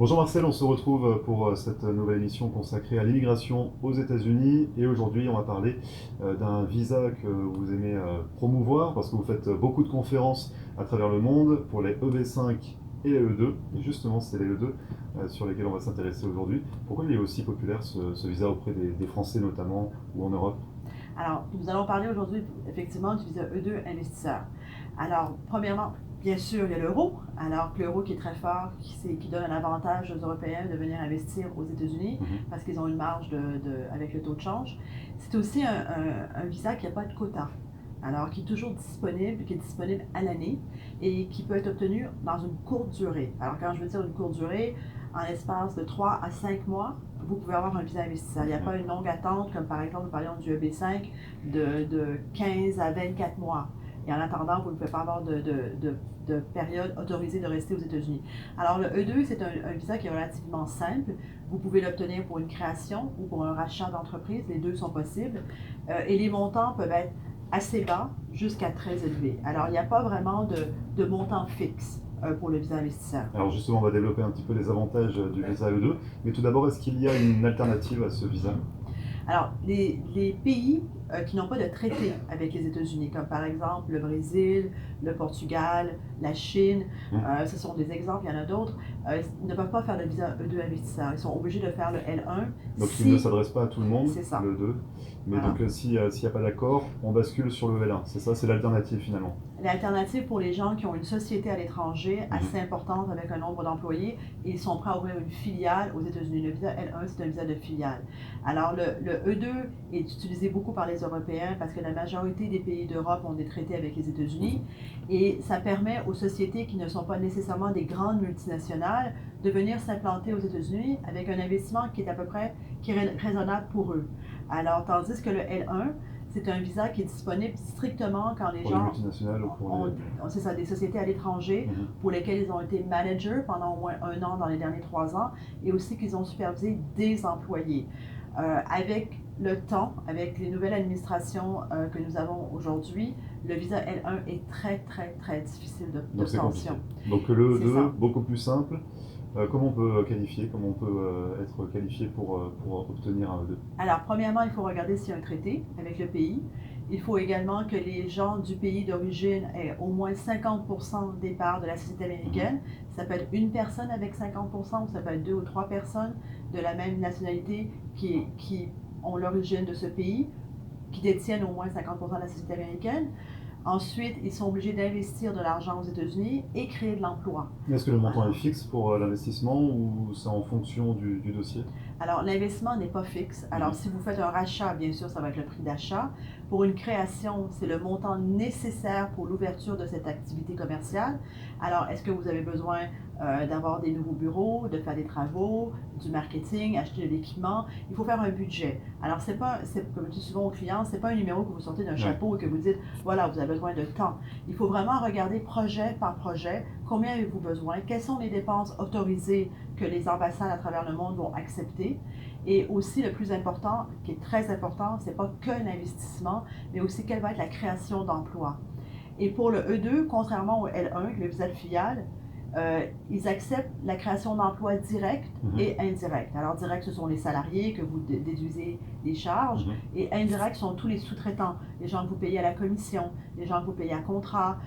Bonjour Marcel, on se retrouve pour cette nouvelle émission consacrée à l'immigration aux États-Unis et aujourd'hui on va parler d'un visa que vous aimez promouvoir parce que vous faites beaucoup de conférences à travers le monde pour les EB5 et les E2 et justement c'est les E2 sur lesquels on va s'intéresser aujourd'hui. Pourquoi il est aussi populaire ce visa auprès des Français notamment ou en Europe? Alors, nous allons parler aujourd'hui effectivement du visa E2 investisseur. Alors, premièrement, bien sûr, il y a l'euro. Alors, que l'euro qui est très fort, qui donne un avantage aux Européens de venir investir aux États-Unis Mhm. parce qu'ils ont une marge avec le taux de change. C'est aussi un visa qui n'a pas de quota. Alors, qui est toujours disponible, qui est disponible à l'année et qui peut être obtenu dans une courte durée. Alors, quand je veux dire une courte durée, en l'espace de 3 à 5 mois, vous pouvez avoir un visa investisseur. Il n'y a pas une longue attente, comme par exemple, nous parlions du EB5, de 15 à 24 mois. Et en attendant, vous ne pouvez pas avoir de période autorisée de rester aux États-Unis. Alors, le E2, c'est un visa qui est relativement simple. Vous pouvez l'obtenir pour une création ou pour un rachat d'entreprise. Les deux sont possibles. Et les montants peuvent être assez bas jusqu'à très élevés. Alors, il n'y a pas vraiment de montant fixe pour le visa investisseur. Alors justement on va développer un petit peu les avantages du visa E2, mais tout d'abord est-ce qu'il y a une alternative à ce visa? Alors, les pays qui n'ont pas de traité avec les États-Unis, comme par exemple le Brésil, le Portugal, la Chine, Mhm. ce sont des exemples, il y en a d'autres, ne peuvent pas faire le visa E2 investisseur. Ils sont obligés de faire le L1 Donc il ne si s'adresse pas à tout le monde, c'est ça. le 2. Mais Voilà. donc s'il n'y a pas d'accord, on bascule sur le L1. C'est ça, c'est l'alternative finalement. L'alternative pour les gens qui ont une société à l'étranger assez Mhm. importante avec un nombre d'employés, ils sont prêts à ouvrir une filiale aux États-Unis. Le visa L1, c'est un visa de filiale. Alors, le E2 est utilisé beaucoup par les Européens parce que la majorité des pays d'Europe ont des traités avec les États-Unis Mhm. et ça permet aux sociétés qui ne sont pas nécessairement des grandes multinationales de venir s'implanter aux États-Unis avec un investissement qui est à peu près qui est raisonnable pour eux. Alors, tandis que le L1, c'est un visa qui est disponible strictement quand les Pour les gens multinationales ou pour les... ont, c'est ça, des sociétés à l'étranger Mhm. pour lesquelles ils ont été managers pendant au moins un an dans les derniers 3 ans et aussi qu'ils ont supervisé des employés. Avec le temps, avec les nouvelles administrations que nous avons aujourd'hui, le visa L1 est très, très, très difficile Donc c'est d'obtention. compliqué. Donc le C'est 2, ça. beaucoup plus simple. Comment on peut qualifier, comment on peut être qualifié pour obtenir un E2? Alors, premièrement, il faut regarder s'il y a un traité avec le pays. Il faut également que les gens du pays d'origine aient au moins 50% des parts de la société américaine. Mhm. Ça peut être une personne avec 50% ou ça peut être deux ou trois personnes de la même nationalité qui ont l'origine de ce pays, qui détiennent au moins 50% de la société américaine. Ensuite, ils sont obligés d'investir de l'argent aux États-Unis et créer de l'emploi. Est-ce que le montant est Alors, fixe pour l'investissement ou c'est en fonction du dossier? Alors, l'investissement n'est pas fixe. Alors, Mhm. si vous faites un rachat, bien sûr, ça va être le prix d'achat. Pour une création, c'est le montant nécessaire pour l'ouverture de cette activité commerciale. Alors, est-ce que vous avez besoin d'avoir des nouveaux bureaux, de faire des travaux, du marketing, acheter de l'équipement? Il faut faire un budget. Alors, comme je dis souvent aux clients, c'est pas un numéro que vous sortez d'un Ouais. chapeau et que vous dites, voilà, vous avez besoin de temps. Il faut vraiment regarder projet par projet, combien avez-vous besoin, quelles sont les dépenses autorisées que les ambassades à travers le monde vont accepter. Et aussi, le plus important, qui est très important, c'est pas qu'un investissement, mais aussi quelle va être la création d'emplois. Et pour le E2, contrairement au L1, le visa de filiale, ils acceptent la création d'emplois directs Mhm. et indirects. Alors, direct, ce sont les salariés que vous déduisez les charges, Mhm. et indirect sont tous les sous-traitants, les gens que vous payez à la commission, les gens que vous payez à contrat,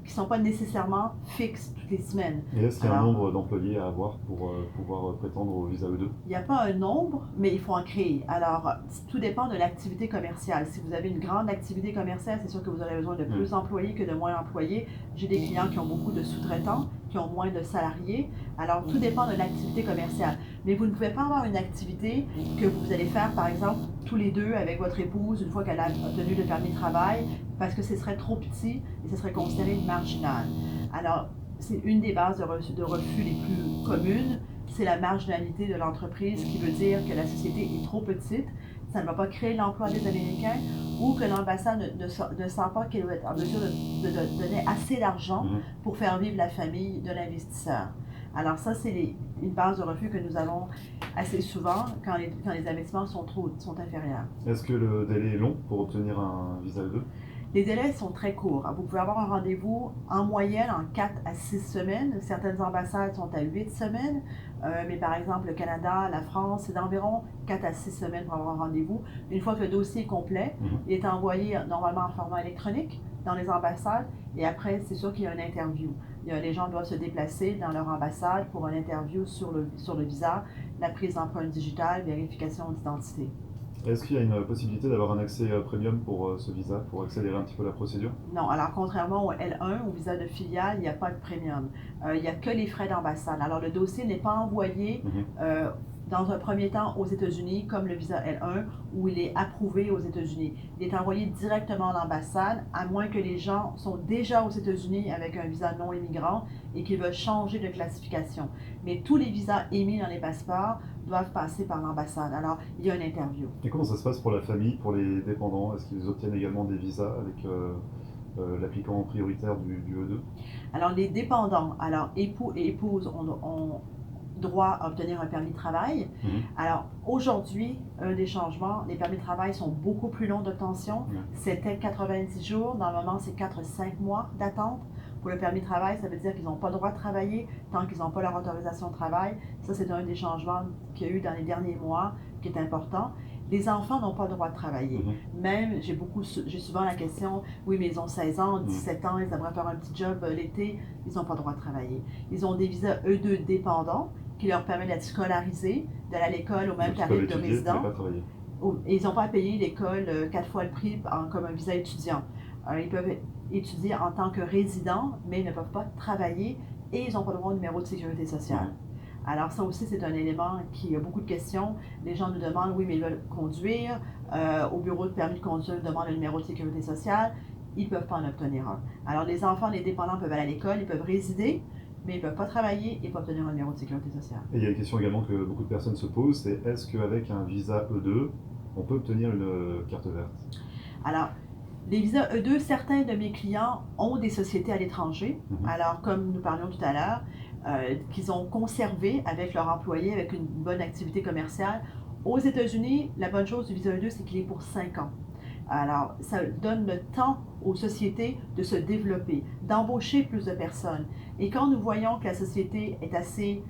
qui ne sont pas nécessairement fixes toutes les semaines. Et est-ce qu'il y a un Alors, nombre d'employés à avoir pour pouvoir prétendre au visa E2? il n'y a pas un nombre, mais il faut en créer. Alors, tout dépend de l'activité commerciale. Si vous avez une grande activité commerciale, c'est sûr que vous aurez besoin de plus Mhm. d'employés que de moins d'employés. J'ai des clients qui ont beaucoup de sous-traitants, qui ont moins de salariés. Alors, tout dépend de l'activité commerciale. Mais vous ne pouvez pas avoir une activité que vous allez faire, par exemple, tous les deux avec votre épouse une fois qu'elle a obtenu le permis de travail, parce que ce serait trop petit et ce serait considéré marginal. Alors, c'est une des bases de refus les plus communes, c'est la marginalité de l'entreprise, qui veut dire que la société est trop petite, ça ne va pas créer l'emploi des Américains, ou que l'ambassade ne sent pas qu'elle va être en mesure de donner assez d'argent Mhm. pour faire vivre la famille de l'investisseur. Alors ça, c'est une base de refus que nous avons assez souvent quand les investissements sont inférieurs. Est-ce que le délai est long pour obtenir un visa E2? Les délais sont très courts. Vous pouvez avoir un rendez-vous en moyenne en 4 à 6 semaines. Certaines ambassades sont à 8 semaines, mais par exemple le Canada, la France, c'est d'environ 4 à 6 semaines pour avoir un rendez-vous. Une fois que le dossier est complet, il est envoyé normalement en format électronique dans les ambassades et après, c'est sûr qu'il y a une interview. Les gens doivent se déplacer dans leur ambassade pour une interview sur le visa, la prise d'empreinte digitale, vérification d'identité. Est-ce qu'il y a une possibilité d'avoir un accès premium pour ce visa, pour accélérer un petit peu la procédure? Non, alors contrairement au L1, au visa de filiale, il n'y a pas de premium. Il n'y a que les frais d'ambassade. Alors le dossier n'est pas envoyé dans un premier temps aux États-Unis, comme le visa L1, où il est approuvé aux États-Unis. Il est envoyé directement à l'ambassade, à moins que les gens sont déjà aux États-Unis avec un visa non immigrant et qu'ils veulent changer de classification. Mais tous les visas émis dans les passeports doivent passer par l'ambassade. Alors, il y a une interview. Et comment ça se passe pour la famille, pour les dépendants? Est-ce qu'ils obtiennent également des visas avec l'applicant prioritaire du E2? Alors, les dépendants, alors époux et épouses ont droit à obtenir un permis de travail. Alors, aujourd'hui, un des changements, les permis de travail sont beaucoup plus longs d'obtention. C'était 90 jours. Normalement, c'est 4-5 mois d'attente. Pour le permis de travail, ça veut dire qu'ils n'ont pas le droit de travailler tant qu'ils n'ont pas leur autorisation de travail. Ça, c'est un des changements qu'il y a eu dans les derniers mois qui est important. Les enfants n'ont pas le droit de travailler. Même, j'ai souvent la question, oui, mais ils ont 16 ans, 17 ans, ils aimeraient faire un petit job l'été, ils n'ont pas le droit de travailler. Ils ont des visas E2 dépendants qui leur permet d'être scolarisés, d'aller à l'école au même tarif de résident. Et ils n'ont pas à payer l'école 4 fois le prix comme un visa étudiant. Ils peuvent étudier en tant que résidents, mais ils ne peuvent pas travailler et ils n'ont pas le droit au numéro de sécurité sociale. Alors ça aussi, c'est un élément qui a beaucoup de questions. Les gens nous demandent, oui, mais ils veulent conduire. Au bureau de permis de conduire, ils demandent le numéro de sécurité sociale. Ils ne peuvent pas en obtenir un. Alors les enfants, les dépendants peuvent aller à l'école, ils peuvent résider, mais ils ne peuvent pas travailler et pas obtenir un numéro de sécurité sociale. Et il y a une question également que beaucoup de personnes se posent, c'est est-ce qu'avec un visa E2, on peut obtenir une carte verte? Alors, les visas E2, certains de mes clients ont des sociétés à l'étranger. Alors, comme nous parlions tout à l'heure, qu'ils ont conservé avec leurs employés, avec une bonne activité commerciale. Aux États-Unis, la bonne chose du visa E2, c'est qu'il est pour 5 ans. Alors, ça donne le temps aux sociétés de se développer, d'embaucher plus de personnes. Et quand nous voyons que la société est assez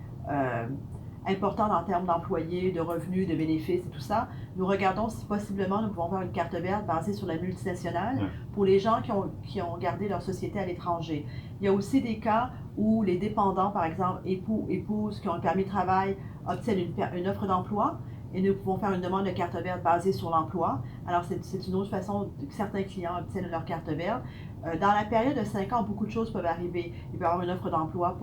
importante en termes d'employés, de revenus, de bénéfices et tout ça, nous regardons si possiblement nous pouvons faire une carte verte basée sur la multinationale pour les gens qui ont gardé leur société à l'étranger. Il y a aussi des cas où les dépendants, par exemple, époux, épouses qui ont un permis de travail, obtiennent une offre d'emploi. Et nous pouvons faire une demande de carte verte basée sur l'emploi. Alors, c'est une autre façon que certains clients obtiennent leur carte verte. Dans la période de 5 ans, beaucoup de choses peuvent arriver. Il peut y avoir une offre d'emploi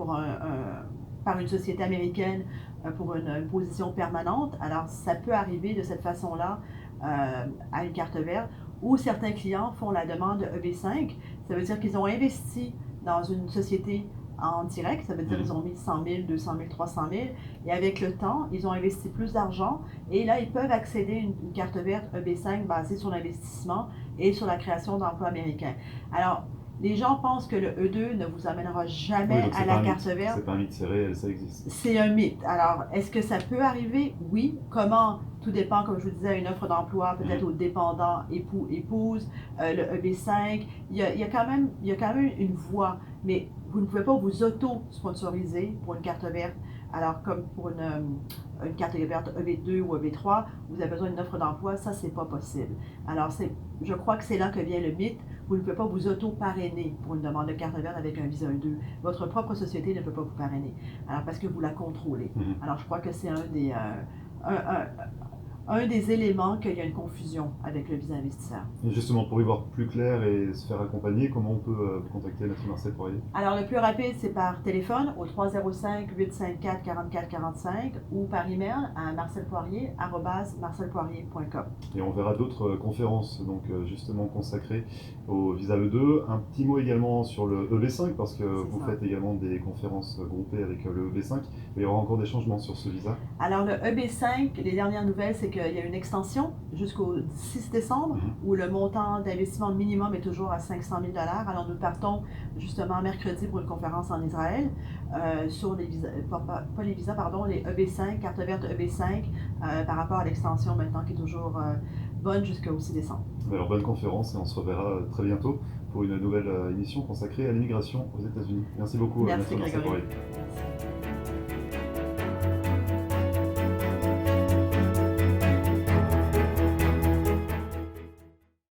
par une société américaine pour une position permanente. Alors, ça peut arriver de cette façon-là à une carte verte. Ou certains clients font la demande de EB5. Ça veut dire qu'ils ont investi dans une société en direct, ça veut dire qu'ils ont mis 100 000, 200 000, 300 000, et avec le temps, ils ont investi plus d'argent, et là, ils peuvent accéder à une carte verte EB5 basée sur l'investissement et sur la création d'emplois américains. Alors, les gens pensent que le E2 ne vous amènera jamais à la carte verte. C'est pas un mythe, c'est réel, ça existe. C'est un mythe. Alors, est-ce que ça peut arriver? Oui. Comment? Tout dépend, comme je vous disais, une offre d'emploi, peut-être aux dépendants, époux, épouses, le EB5. Il y a quand même une voie, mais vous ne pouvez pas vous auto-sponsoriser pour une carte verte. Alors, comme pour une carte verte EB2 ou EB3, vous avez besoin d'une offre d'emploi, ça, c'est pas possible. Alors, je crois que c'est là que vient le mythe. Vous ne pouvez pas vous auto-parrainer pour une demande de carte verte avec un visa E2. Votre propre société ne peut pas vous parrainer. Alors, parce que vous la contrôlez. Alors, je crois que c'est un des éléments qu'il y a une confusion avec le visa investisseur. Et justement, pour y voir plus clair et se faire accompagner, comment on peut vous contacter, Maître Marcel Poirier? Alors, le plus rapide, c'est par téléphone au 305-854-4445 ou par email à marcelpoirier@marcelpoirier.com. Et on verra d'autres conférences donc justement consacrées au visa E2. Un petit mot également sur le EB5 parce que vous faites également des conférences groupées avec le EB5. Il y aura encore des changements sur ce visa. Alors, le EB5, les dernières nouvelles, c'est qu'il y a une extension jusqu'au 6 décembre où le montant d'investissement minimum est toujours à 500 000 $. Alors, nous partons justement mercredi pour une conférence en Israël sur les visas, pas les visas, pardon, les EB5, carte verte EB5 par rapport à l'extension maintenant qui est toujours bonne jusqu'au 6 décembre. Alors, bonne conférence et on se reverra très bientôt pour une nouvelle émission consacrée à l'immigration aux États-Unis. Merci beaucoup, Merci Maître Marcel Grégory. Poirier. Merci.